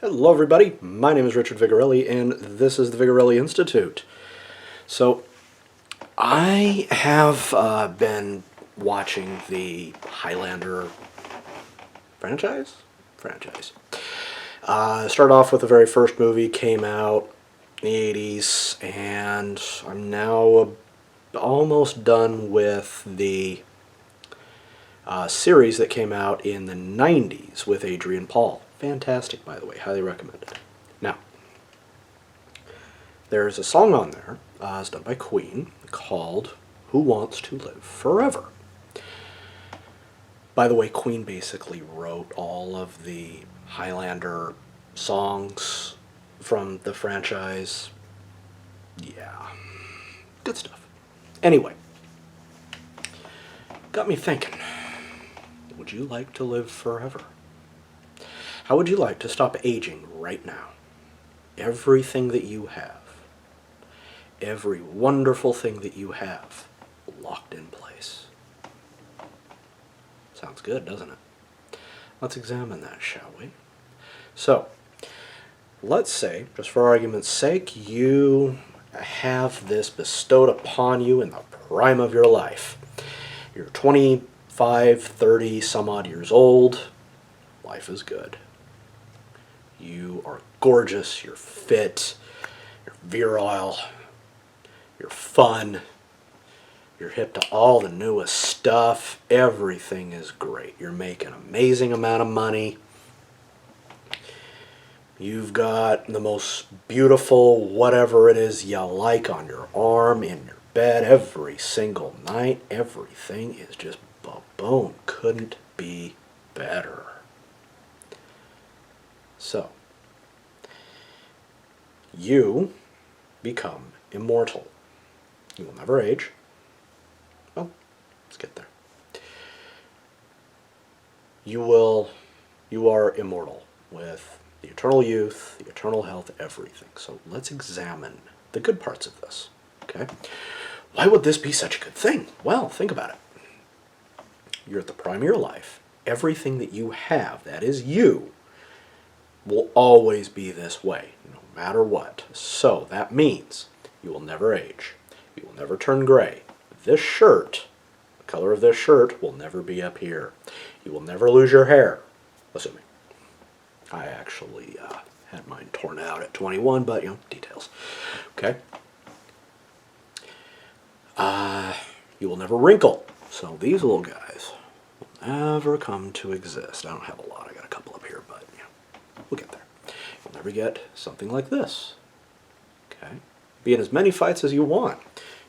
Hello everybody, my name is Richard Vigorelli and this is the Vigorelli Institute. So I have been watching the Highlander franchise. Started off with the very first movie, came out in the 80s, and I'm now almost done with the series that came out in the 90s with Adrian Paul. Fantastic, by the way. Highly recommended. Now, there's a song on there, it's done by Queen, called Who Wants to Live Forever. By the way, Queen basically wrote all of the Highlander songs from the franchise. Yeah, good stuff. Anyway, got me thinking, would you like to live forever? How would you like to stop aging right now? Everything that you have, every wonderful thing that you have, locked in place. Sounds good, doesn't it? Let's examine that, shall we? So, let's say, just for argument's sake, you have this bestowed upon you in the prime of your life. You're 25, 30, some odd years old. Life is good. You are gorgeous, you're fit, you're virile, you're fun, you're hip to all the newest stuff, everything is great. You're making an amazing amount of money. You've got the most beautiful whatever it is you like on your arm, in your bed, every single night. Everything is just ba-boom. Couldn't be better. So, you become immortal. You will never age. Well, let's get there. You are immortal with the eternal youth, the eternal health, everything. So let's examine the good parts of this, okay? Why would this be such a good thing? Well, think about it. You're at the prime of your life. Everything that you have, that is you, will always be this way, no matter what. So that means you will never age. You will never turn gray. This shirt, the color of this shirt, will never be up here. You will never lose your hair, assuming. I actually had mine torn out at 21, but, details. Okay? You will never wrinkle. So these little guys will never come to exist. I don't have a lot. I got a couple up here, but, we'll get there. You'll never get something like this. Okay? Be in as many fights as you want.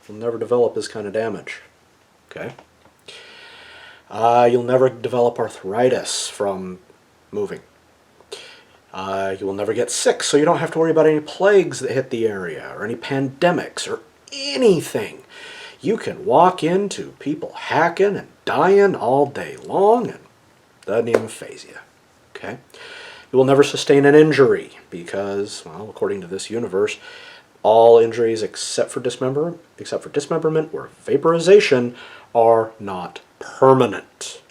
You'll never develop this kind of damage. Okay? You'll never develop arthritis from moving. You will never get sick, so you don't have to worry about any plagues that hit the area, or any pandemics, or anything. You can walk into people hacking and dying all day long, and it doesn't even faze you. Okay? You will never sustain an injury, because, well, according to this universe, all injuries except for dismemberment or vaporization are not permanent.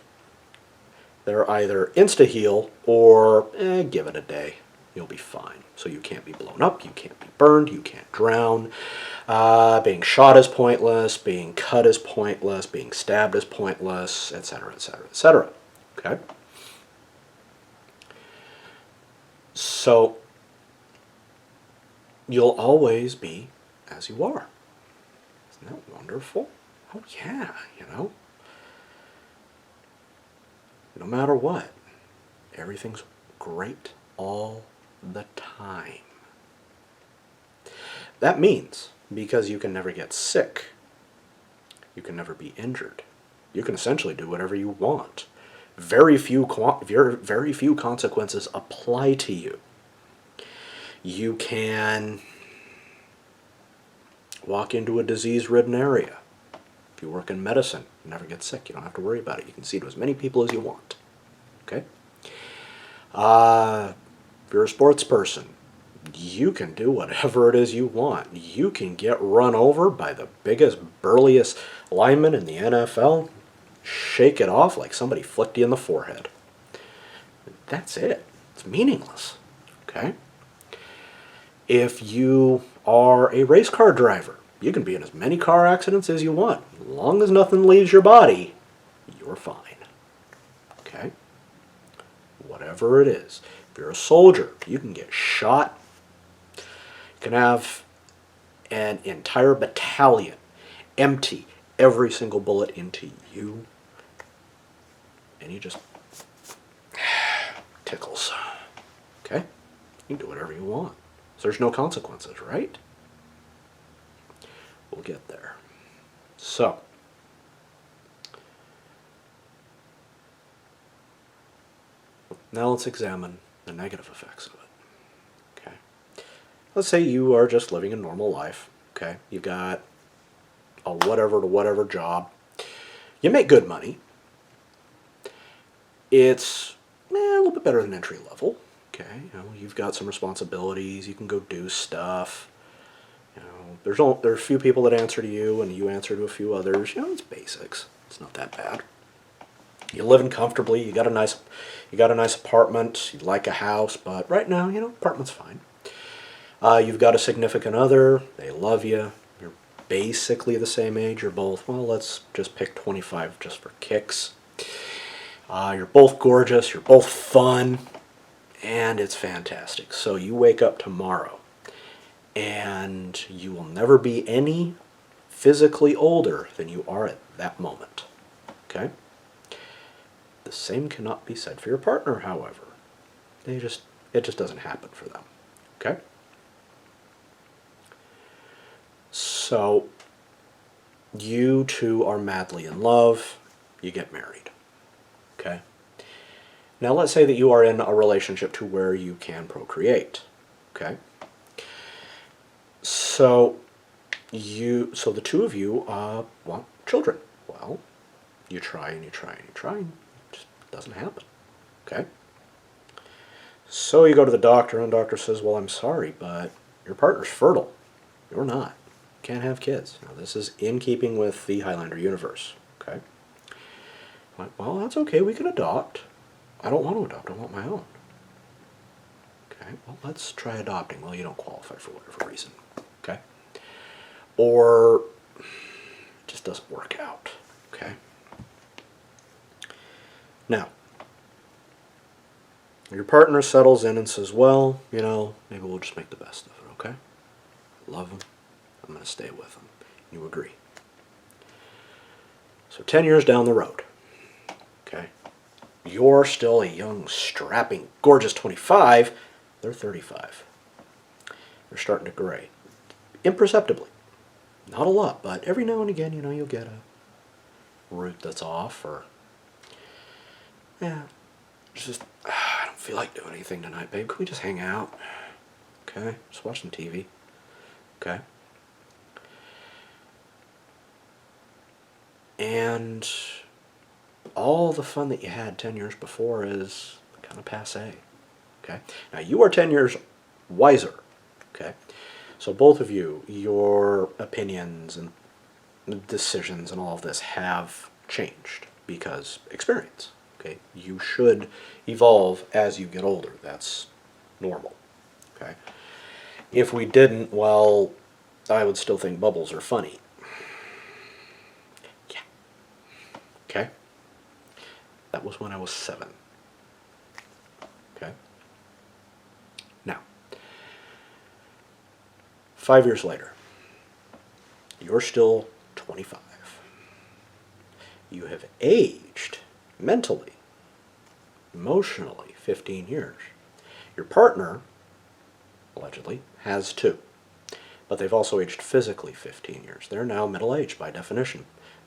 They're either insta-heal or give it a day. You'll be fine. So you can't be blown up, you can't be burned, you can't drown. Being shot is pointless, being cut is pointless, being stabbed is pointless, etc., etc., etc. Okay? So, you'll always be as you are. Isn't that wonderful? Oh yeah, No matter what, everything's great all the time. That means, because you can never get sick, you can never be injured, you can essentially do whatever you want. Very few consequences apply to you. You can walk into a disease-ridden area. If you work in medicine, you never get sick. You don't have to worry about it. You can see to as many people as you want. Okay? If you're a sports person, you can do whatever it is you want. You can get run over by the biggest, burliest lineman in the NFL, shake it off like somebody flicked you in the forehead. That's it. It's meaningless. Okay? If you are a race car driver, you can be in as many car accidents as you want. As long as nothing leaves your body, you're fine. Okay? Whatever it is. If you're a soldier, you can get shot. You can have an entire battalion empty every single bullet into you, and you just tickles. Okay? You can do whatever you want. So there's no consequences, right? We'll get there. So, now let's examine the negative effects of it. Okay? Let's say you are just living a normal life. Okay? You've got a whatever to whatever job. You make good money. It's a little bit better than entry level. Okay? You've got some responsibilities. You can go do stuff. There's a few people that answer to you, and you answer to a few others. It's basics. It's not that bad. You're living comfortably. You got a nice apartment. You like a house, but right now, apartment's fine. You've got a significant other. They love you. You're basically the same age. You're both, well, let's just pick 25 just for kicks. You're both gorgeous. You're both fun, and it's fantastic. So you wake up tomorrow, and you will never be any physically older than you are at that moment. Okay? The same cannot be said for your partner, however. It just doesn't happen for them. Okay? So, you two are madly in love. You get married. Okay? Now let's say that you are in a relationship to where you can procreate. Okay? So the two of you want children. Well, you try and you try and you try, and it just doesn't happen. Okay? So you go to the doctor, and the doctor says, well, I'm sorry, but your partner's fertile. You're not. You can't have kids. Now, this is in keeping with the Highlander universe. Okay? Well, that's okay. We can adopt. I don't want to adopt. I want my own. Okay? Well, let's try adopting. Well, you don't qualify for whatever reason. Okay? Or it just doesn't work out. Okay? Now, your partner settles in and says, well, maybe we'll just make the best of it, okay? Love him. I'm going to stay with him. You agree. So 10 years down the road, okay? You're still a young, strapping, gorgeous 25. They're 35. They're starting to gray. Imperceptibly. Not a lot, but every now and again, you'll get a root that's off, or, just, I don't feel like doing anything tonight, babe. Can we just hang out? Okay? Just watch some TV. Okay? And all the fun that you had 10 years before is kind of passé. Okay? Now, you are 10 years wiser. Okay? So both of you, your opinions and decisions and all of this have changed because experience. Okay? You should evolve as you get older. That's normal. Okay? If we didn't, well, I would still think bubbles are funny. Yeah. Okay? That was when I was 7. Okay? Now, 5 years later, you're still 25. You have aged mentally, emotionally, 15 years. Your partner, allegedly, has 2. But they've also aged physically 15 years. They're now middle-aged by definition.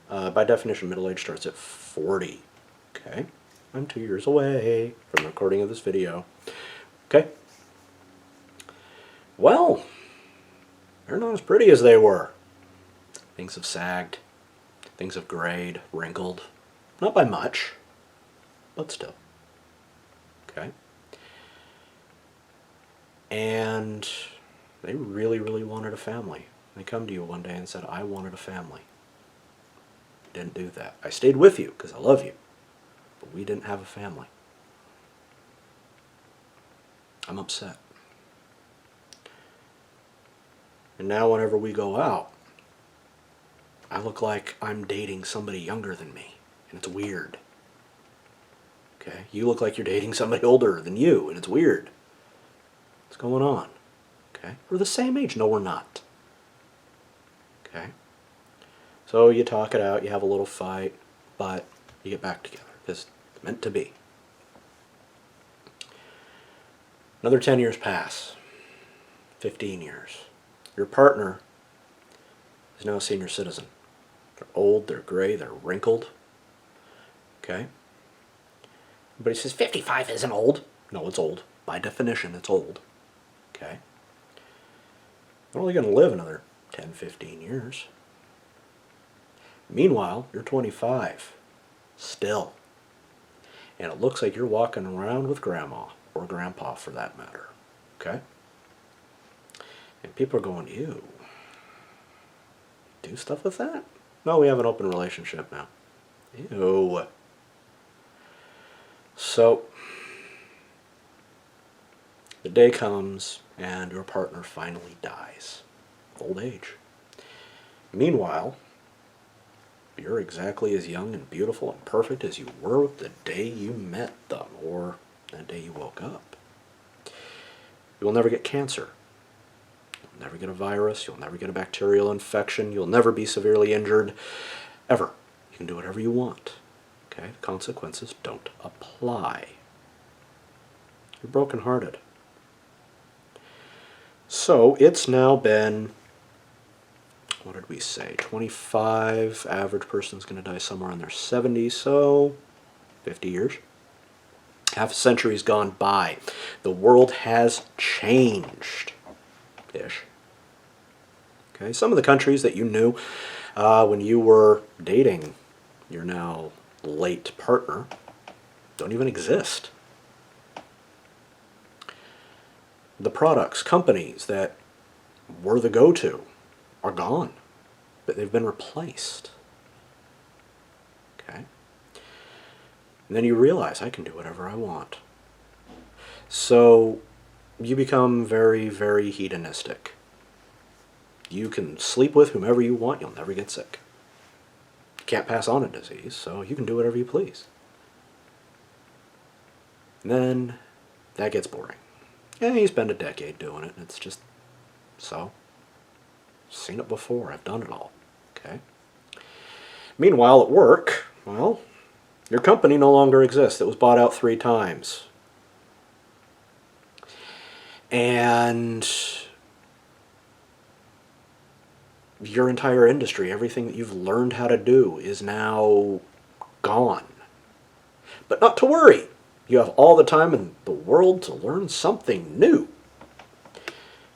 By definition, middle age starts at 40. Okay? I'm 2 years away from the recording of this video. Okay? Well, they're not as pretty as they were. Things have sagged. Things have grayed, wrinkled. Not by much, but still. Okay? And they really, really wanted a family. They come to you one day and said, I wanted a family. Didn't do that. I stayed with you because I love you, but we didn't have a family. I'm upset. And now whenever we go out, I look like I'm dating somebody younger than me, and it's weird. Okay? You look like you're dating somebody older than you, and it's weird. What's going on? Okay? We're the same age. No, we're not. Okay? So you talk it out, you have a little fight, but you get back together, because it's meant to be. Another 10 years pass. 15 years. Your partner is now a senior citizen. They're old, they're gray, they're wrinkled. Okay? Everybody says 55 isn't old. No, it's old. By definition, it's old. Okay? They're only going to live another 10, 15 years. Meanwhile, you're 25. Still. And it looks like you're walking around with grandma, or grandpa for that matter. Okay? And people are going, ew. Do stuff with that? No, we have an open relationship now. Ew. So, the day comes and your partner finally dies. Old age. Meanwhile, you're exactly as young and beautiful and perfect as you were the day you met them, or that day you woke up. You will never get cancer. You'll never get a virus. You'll never get a bacterial infection. You'll never be severely injured. Ever. You can do whatever you want. Okay? The consequences don't apply. You're brokenhearted. So it's now been, what did we say, 25, average person's going to die somewhere in their 70s, so 50 years. Half a century's gone by. The world has changed. Ish. Okay, some of the countries that you knew when you were dating your now late partner don't even exist. The products, companies that were the go-to are gone, but they've been replaced. Okay? And then you realize I can do whatever I want. So you become very, very hedonistic. You can sleep with whomever you want, you'll never get sick. You can't pass on a disease, so you can do whatever you please. And then that gets boring. Yeah, you spend a decade doing it, and it's just so. Seen it before, I've done it all. Okay? Meanwhile, at work, well, your company no longer exists. It was bought out 3 times. And your entire industry, everything that you've learned how to do is now gone. But not to worry. You have all the time in the world to learn something new.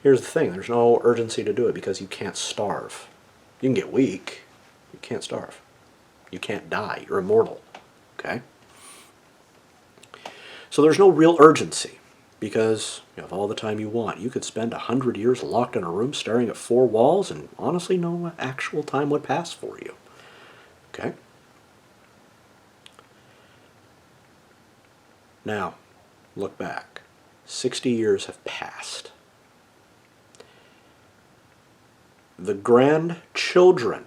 Here's the thing, there's no urgency to do it because you can't starve. You can get weak, you can't starve. You can't die, you're immortal. Okay? So there's no real urgency because you have all the time you want. You could spend 100 years locked in a room staring at 4 walls and honestly no actual time would pass for you. Okay? Now, look back. 60 years have passed. The grandchildren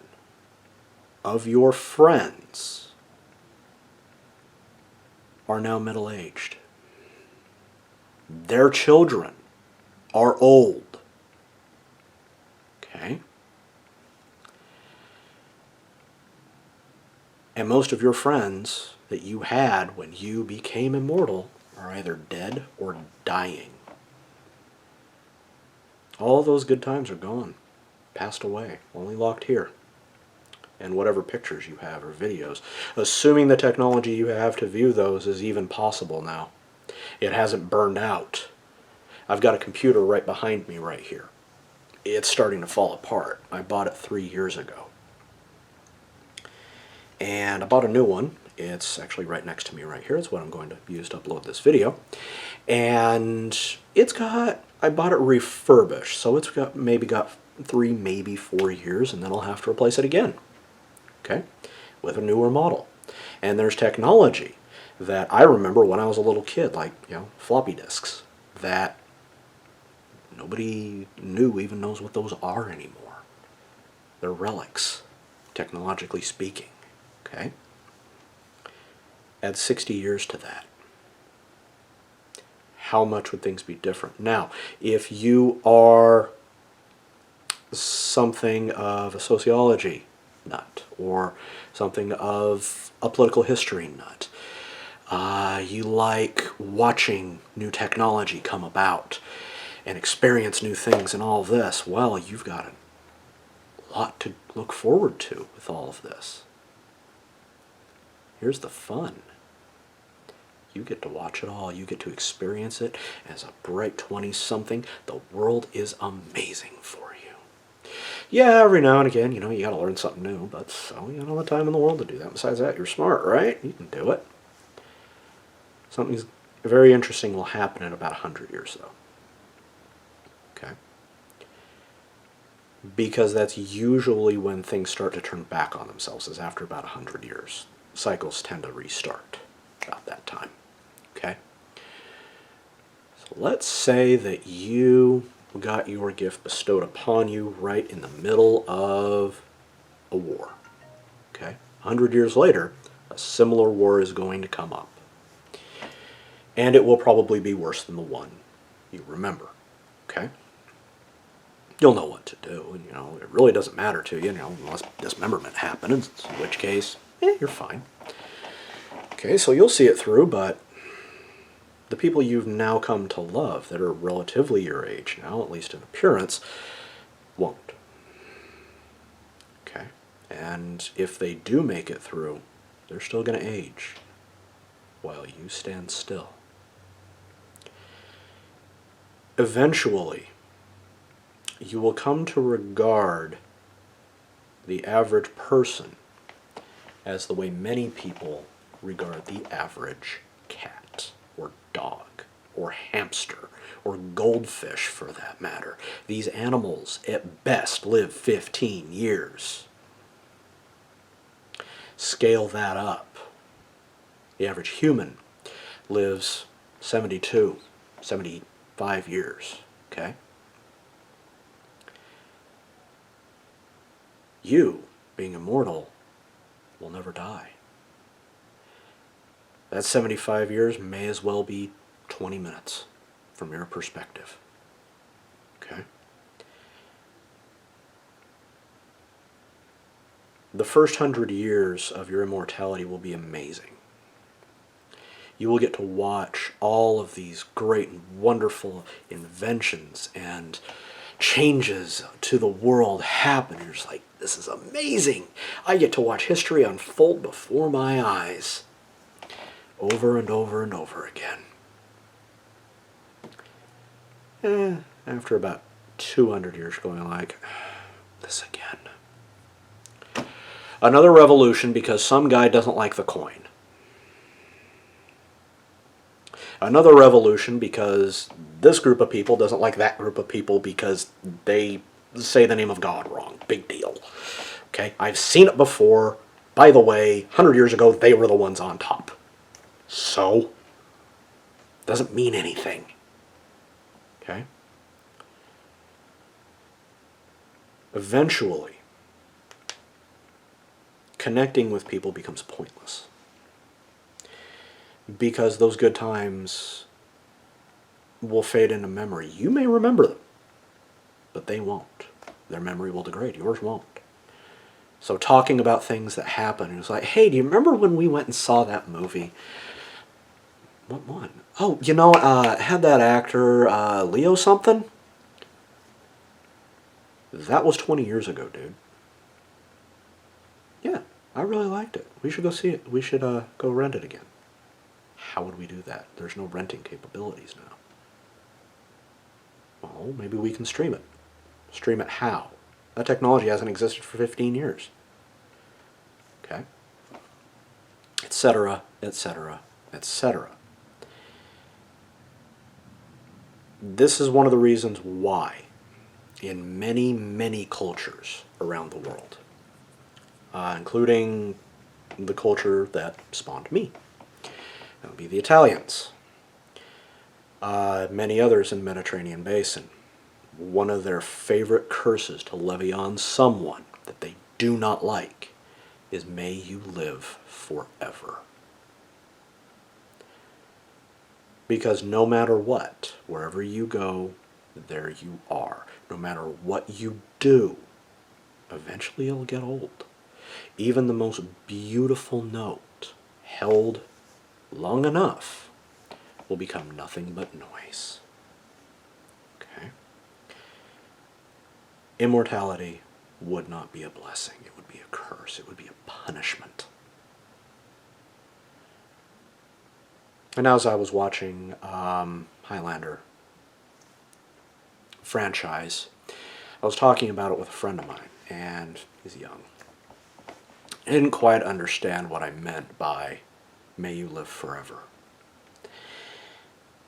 of your friends are now middle-aged. Their children are old. Okay? And most of your friends that you had when you became immortal are either dead or dying. All those good times are gone, passed away, only locked here. And whatever pictures you have or videos, assuming the technology you have to view those is even possible now. It hasn't burned out. I've got a computer right behind me right here. It's starting to fall apart. I bought it 3 years ago. And I bought a new one. It's actually right next to me right here. It's what I'm going to use to upload this video. And it's got, I bought it refurbished, so it's got maybe 3, maybe 4 years, and then I'll have to replace it again. Okay? With a newer model. And there's technology that I remember when I was a little kid, like, floppy disks, that Nobody new even knows what those are anymore. They're relics, technologically speaking. Okay? Add 60 years to that. How much would things be different? Now, if you are something of a sociology nut, or something of a political history nut, you like watching new technology come about and experience new things and all this, well, you've got a lot to look forward to with all of this. Here's the fun. You get to watch it all. You get to experience it as a bright 20-something. The world is amazing for you. Yeah, every now and again, you got to learn something new, but so you got all the time in the world to do that. Besides that, you're smart, right? You can do it. Something very interesting will happen in about 100 years, though. Okay? Because that's usually when things start to turn back on themselves, is after about 100 years. Cycles tend to restart about that time. Okay? So let's say that you got your gift bestowed upon you right in the middle of a war. Okay? 100 years later, a similar war is going to come up. And it will probably be worse than the one you remember. Okay? You'll know what to do. It really doesn't matter to you, unless dismemberment happens, in which case, you're fine. Okay, so you'll see it through, but the people you've now come to love that are relatively your age now, at least in appearance, won't. Okay? And if they do make it through, they're still going to age while you stand still. Eventually, you will come to regard the average person as the way many people regard the average cat, or dog, or hamster, or goldfish for that matter. These animals, at best, live 15 years. Scale that up. The average human lives 72, 75 years, okay? You, being immortal, will never die. That 75 years may as well be 20 minutes from your perspective. Okay? The first 100 years of your immortality will be amazing. You will get to watch all of these great and wonderful inventions and changes to the world happen. You're just like, this is amazing. I get to watch history unfold before my eyes. Over and over and over again. After about 200 years going like, this again. Another revolution because some guy doesn't like the coin. Another revolution because this group of people doesn't like that group of people because they say the name of God wrong. Big deal. Okay? I've seen it before. By the way, 100 years ago, they were the ones on top. So, doesn't mean anything. Okay? Eventually, connecting with people becomes pointless. Because those good times will fade into memory. You may remember them, but they won't. Their memory will degrade. Yours won't. So talking about things that happen, it was like, hey, do you remember when we went and saw that movie? What one? Oh, it had that actor, Leo something? That was 20 years ago, dude. Yeah, I really liked it. We should go see it. We should go rent it again. How would we do that? There's no renting capabilities now. Well, maybe we can stream it. Stream it how? That technology hasn't existed for 15 years. Okay? Etc., etc., etc. This is one of the reasons why in many, many cultures around the world, including the culture that spawned me, that would be the Italians, many others in the Mediterranean basin, one of their favorite curses to levy on someone that they do not like is, may you live forever. Because no matter what, wherever you go, there you are. No matter what you do, eventually it'll get old. Even the most beautiful note, held long enough, will become nothing but noise. Okay? Immortality would not be a blessing. It would be a curse. It would be a punishment. And as I was watching Highlander franchise, I was talking about it with a friend of mine, and he's young. I didn't quite understand what I meant by, may you live forever.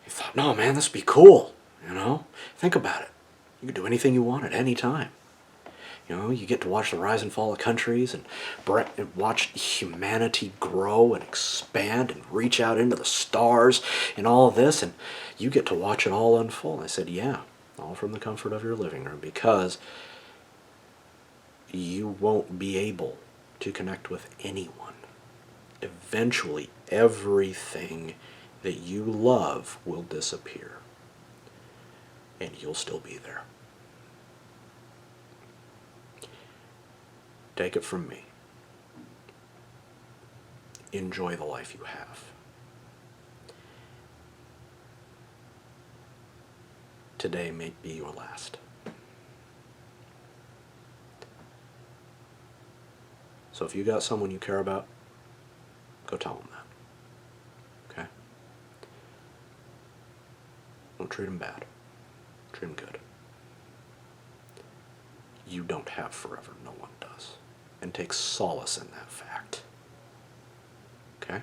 He thought, no, man, this would be cool, you know? Think about it. You can do anything you want at any time. You know, you get to watch the rise and fall of countries and watch humanity grow and expand and reach out into the stars and all of this, and you get to watch it all unfold. I said, yeah, all from the comfort of your living room, because you won't be able to connect with anyone. Eventually, everything that you love will disappear, and you'll still be there. Take it from me. Enjoy the life you have. Today may be your last. So if you got someone you care about, go tell them that. Okay? Don't treat them bad. Treat them good. You don't have forever. No one does. And take solace in that fact. Okay?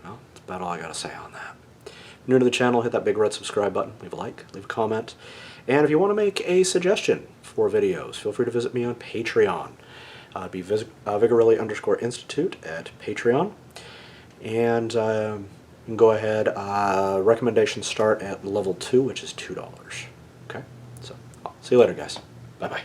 Well, that's about all I got to say on that. If you're new to the channel, hit that big red subscribe button, leave a like, leave a comment. And if you want to make a suggestion for videos, feel free to visit me on Patreon. Be Vigorelli_Institute at Patreon. And you can go ahead, recommendations start at level 2, which is $2. Okay? So, I'll see you later, guys. Bye-bye.